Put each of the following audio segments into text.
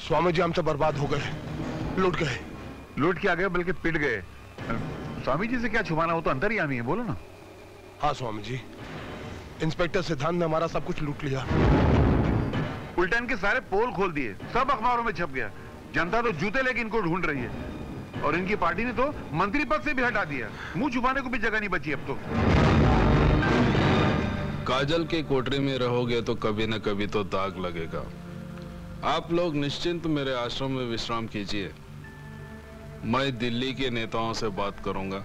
स्वामी जी हम तो बर्बाद हो गए, लूट गए। लूट के आ गए बल्कि पिट गए। स्वामी जी से क्या छुपाना, वो तो अंतर्यामी है, बोलो ना। हाँ स्वामी जी, इंस्पेक्टर सिद्धांत ने हमारा सब कुछ लूट लिया। उल्टा इनके सारे पोल खोल दिए, सब अखबारों में छप गया। जनता तो जूते लेके इनको ढूंढ रही है और इनकी पार्टी ने तो मंत्री पद से भी हटा दिया। मुंह छुपाने को भी जगह नहीं बची अब तो। काजल के कोठरी में रहोगे तो कभी न कभी तो दाग लगेगा। आप लोग निश्चिंत मेरे आश्रम में विश्राम कीजिए। मैं दिल्ली के नेताओं से बात करूंगा।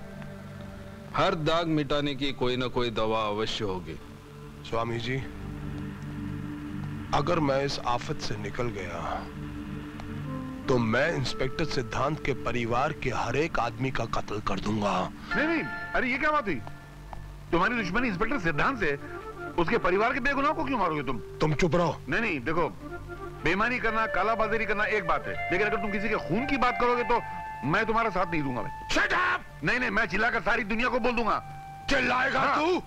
हर दाग मिटाने की कोई ना कोई दवा अवश्य होगी। स्वामी जी, अगर मैं इस आफत से निकल गया तो मैं इंस्पेक्टर सिद्धांत के परिवार के हर एक आदमी का कत्ल कर दूंगा। नहीं, अरे ये क्या बात हुई? तुम्हारी दुश्मनी इंस्पेक्टर सिद्धांत से, उसके परिवार के बेगुनाह को क्यों मारोगे तुम? तुम चुप रहो। नहीं, देखो, बेईमानी करना, कालाबाजारी करना एक बात है, लेकिन अगर तुम किसी के खून की बात करोगे तो मैं तुम्हारा साथ नहीं दूंगा। Shut up! नहीं, मैं चिल्लाकर सारी दुनिया को बोल दूंगा। चिल्लाएगा तू?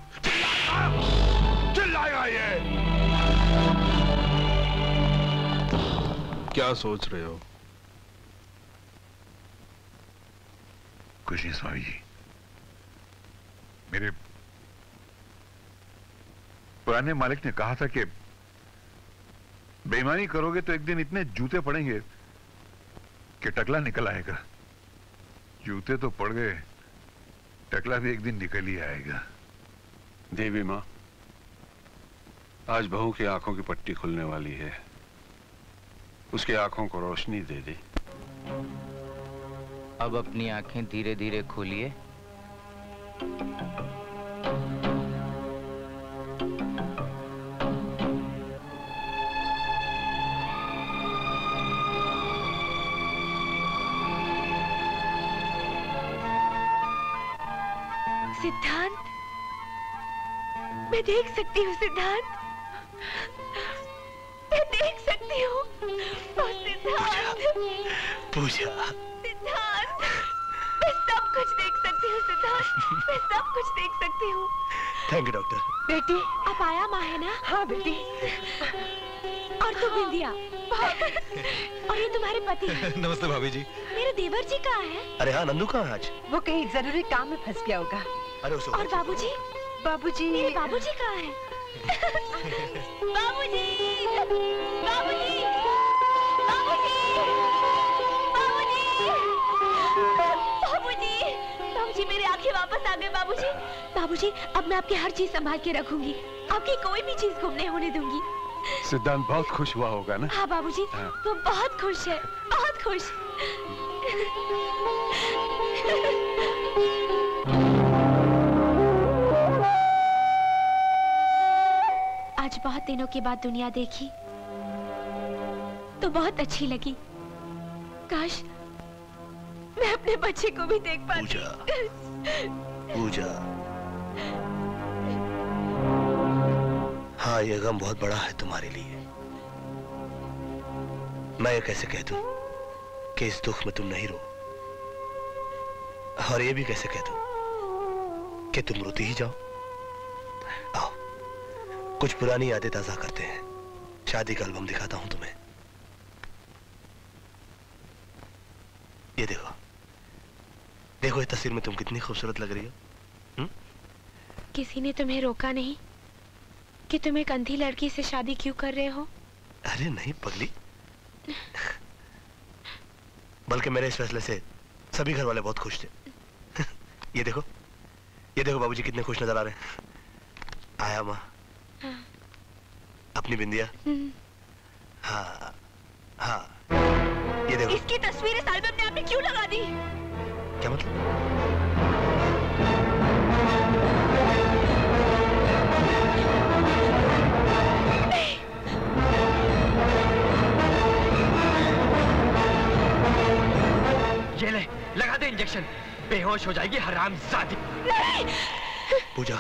चिल्लाएगा ये? क्या सोच रहे हो? कुछ नहीं स्वामी जी, मेरे पुराने मालिक ने कहा था कि बेईमानी करोगे तो एक दिन इतने जूते पड़ेंगे कि टकला निकल आएगा। जूते तो पड़ गए, टकला भी एक दिन निकल ही आएगा। देवी माँ, आज बहू की आंखों की पट्टी खुलने वाली है। उसकी आंखों को रोशनी दे दे। अब अपनी आंखें धीरे धीरे खोलिए। सिद्धांत, मैं देख सकती हूँ सिद्धांत, मैं देख सकती हूँ। सिद्धांत, पूजा, सिद्धांत, मैं सब कुछ देख सकती हूँ सिद्धांत, मैं सब कुछ देख सकती हूँ। Thank you doctor. बेटी, आप आया माँ है ना? हाँ बेटी। और तू बिंदिया। और ये तुम्हारे पति। नमस्ते भाभी जी। मेरे देवर जी कहाँ है? अरे हाँ, नंदू कहाँ है आज? वो कहीं जरूरी काम में फंस गया होगा। अरे और बाबूजी? बाबूजी, मेरे बाबूजी कहाँ है? बाबूजी, बाबूजी, बाबूजी, बाबूजी, बाबूजी, बाबूजी, मेरी आंखें वापस आ गई बाबूजी। बाबूजी, अब मैं आपकी हर चीज संभाल के रखूंगी, आपकी कोई भी चीज गुम नहीं होने दूंगी। सिद्धांत बहुत खुश हुआ होगा ना? हाँ बाबूजी, वो बहुत खुश है, बहुत खुश। आज बहुत दिनों के बाद दुनिया देखी तो बहुत अच्छी लगी। काश मैं अपने बच्चे को भी देख पाती। पूजा, हाँ ये गम बहुत बड़ा है तुम्हारे लिए। मैं ये कैसे कह दूं कि इस दुख में तुम नहीं रो, और ये भी कैसे कह दूं कि तुम रोती ही जाओ। आओ कुछ पुरानी यादें ताजा करते हैं। शादी का एल्बम दिखाता हूं तुम्हें। ये देखो, देखो इस तस्वीर में तुम कितनी खूबसूरत लग रही हो। किसी ने तुम्हें रोका नहीं कि तुम एक अंधी लड़की से शादी क्यों कर रहे हो? अरे नहीं पगली, बल्कि मेरे इस फैसले से सभी घर वाले बहुत खुश थे। ये देखो बाबूजी कितने खुश नजर आ रहे हैं। आया माँ? हाँ। अपनी बिंदिया? हाँ हाँ, ये देखो। इसकी तस्वीर इस एल्बम में आपने क्यों लगा दी? क्या मतलब? ये ले, लगा दे इंजेक्शन, बेहोश हो जाएगी हरामजादी। नहीं! पूजा,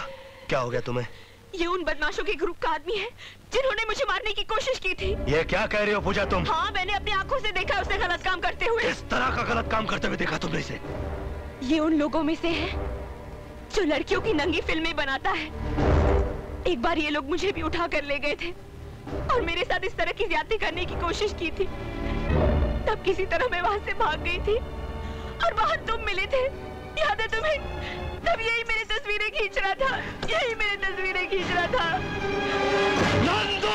क्या हो गया तुम्हें? ये उन बदमाशों के ग्रुप का आदमी है जिन्होंने मुझे मारने की कोशिश की थी। ये क्या कह रही हो पूजा तुम? हाँ, मैंने अपनी आंखों से देखा उसे गलत काम करते हुए। किस तरह का गलत काम करते हुए देखा तुमने इसे? ये उन लोगों में से है जो लड़कियों की नंगी फिल्में बनाता है। एक बार ये लोग मुझे भी उठा कर ले गए थे और मेरे साथ इस तरह की ज्यादती करने की कोशिश की थी। तब किसी तरह मैं वहां से भाग गई थी और वहां तुम मिले थे, याद है तुम्हें? तब यही मेरी तस्वीरें खींच रहा था, यही मेरी तस्वीरें खींच रहा था। नंदू!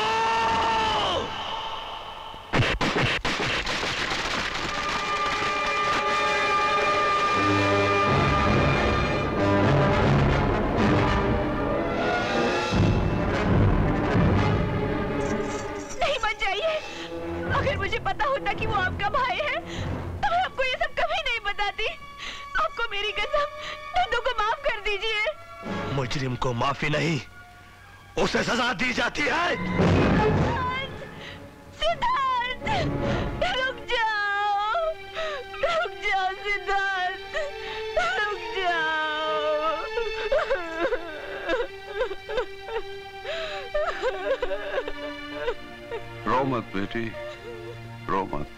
नहीं, मत जाइए। अगर मुझे पता होता कि वो आपका भाई है तो मैं आपको ये सब कभी नहीं बताती। आपको मेरी कसम, नंदू को माफ कर दीजिए। मुजरिम को माफी नहीं, उसे सजा दी जाती है। सिद्धार्थ, रुक जाओ सिद्धार्थ, रुक जाओ। रो मत बेटी, रो मत।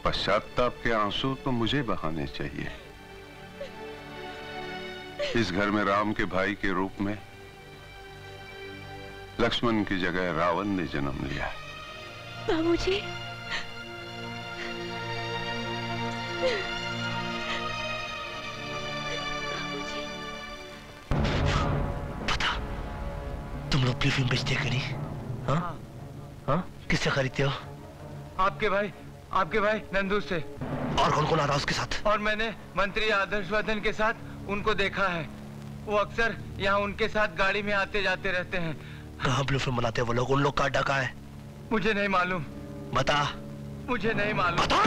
पश्चाताप के आंसू तो मुझे बहाने चाहिए। इस घर में राम के भाई के रूप में लक्ष्मण की जगह रावण ने जन्म लिया। बाबूजी, पता, तुम लोग अपनी फिल्म बेचते कि नहीं? हाँ? हाँ? किससे खरीदते हो? आपके भाई नंदू से। और कौन कौन आ रहा उसके साथ? और मैंने मंत्री आदर्शवर्धन के साथ उनको देखा है। वो अक्सर यहाँ उनके साथ गाड़ी में आते जाते रहते हैं। कहाँ ब्लू फिल्म बनाते हैं वो लोग? उन लोग का अड्डा कहाँ है? मुझे नहीं मालूम। बता। मुझे नहीं मालूम। बता।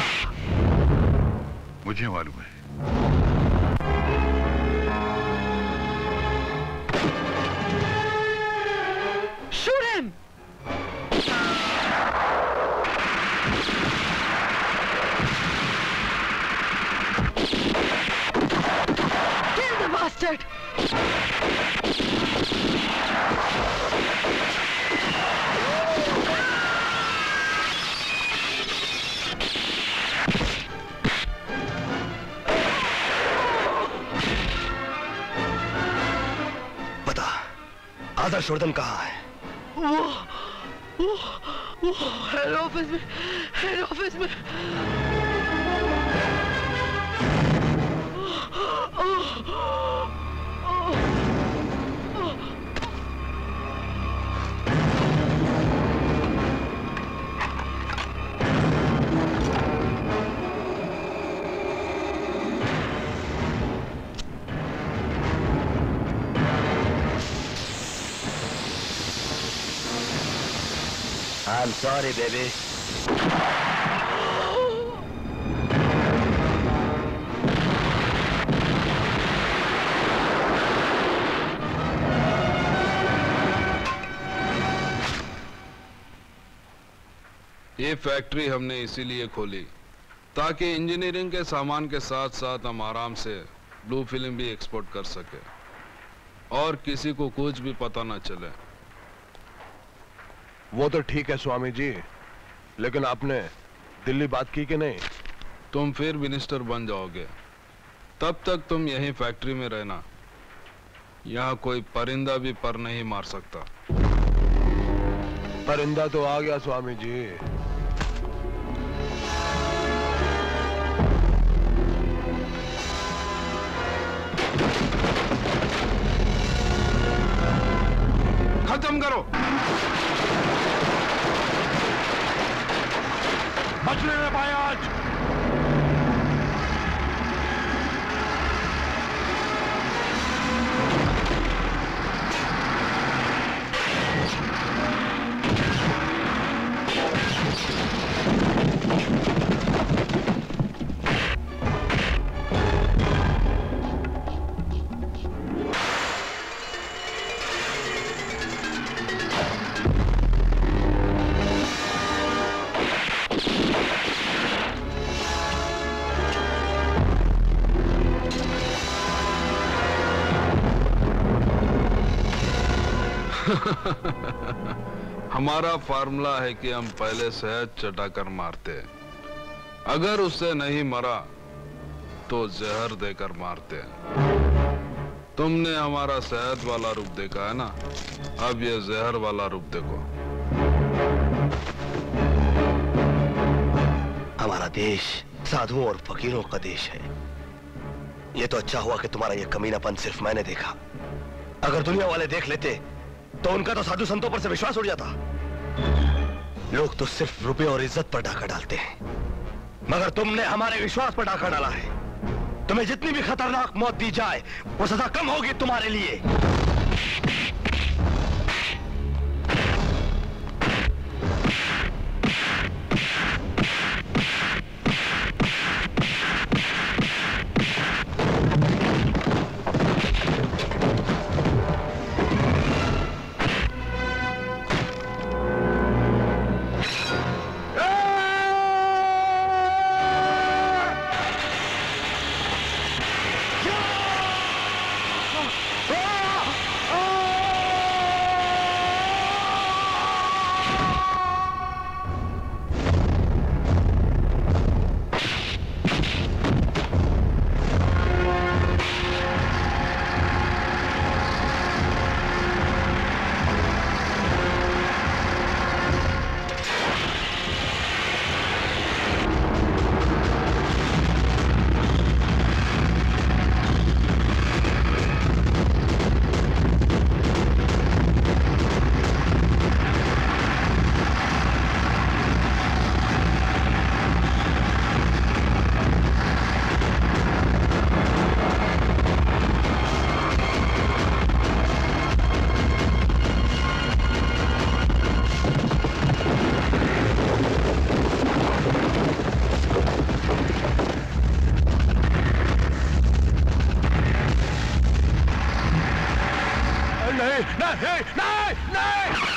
मुझे मालूम है। Shoot him! Kill the bastard! बता, आदर्शवर्धन कहाँ है? वो हेड ऑफिस में I'm sorry, baby. ये फैक्ट्री हमने इसीलिए खोली ताकि इंजीनियरिंग के सामान के साथ साथ हम आराम से ब्लू फिल्म भी एक्सपोर्ट कर सके और किसी को कुछ भी पता ना चले। वो तो ठीक है स्वामी जी, लेकिन आपने दिल्ली बात की कि नहीं? तुम फिर मिनिस्टर बन जाओगे, तब तक तुम यहीं फैक्ट्री में रहना। यहाँ कोई परिंदा भी पर नहीं मार सकता। परिंदा तो आ गया स्वामी जी। खत्म करो। बचने न पाए आज। हमारा फार्मूला है कि हम पहले शहद चटाकर मारते हैं, अगर उससे नहीं मरा तो जहर देकर मारते हैं। तुमने हमारा शहद वाला रूप देखा है ना, अब ये जहर वाला रूप देखो। हमारा देश साधुओं और फकीरों का देश है। ये तो अच्छा हुआ कि तुम्हारा ये कमीनापन सिर्फ मैंने देखा। अगर दुनिया वाले देख लेते तो उनका तो साधु संतों पर से विश्वास उड़ जाता। लोग तो सिर्फ रुपए और इज्जत पर डाका डालते हैं, मगर तुमने हमारे विश्वास पर डाका डाला है। तुम्हें जितनी भी खतरनाक मौत दी जाए वो सजा कम होगी तुम्हारे लिए। नहीं नहीं नहीं नहीं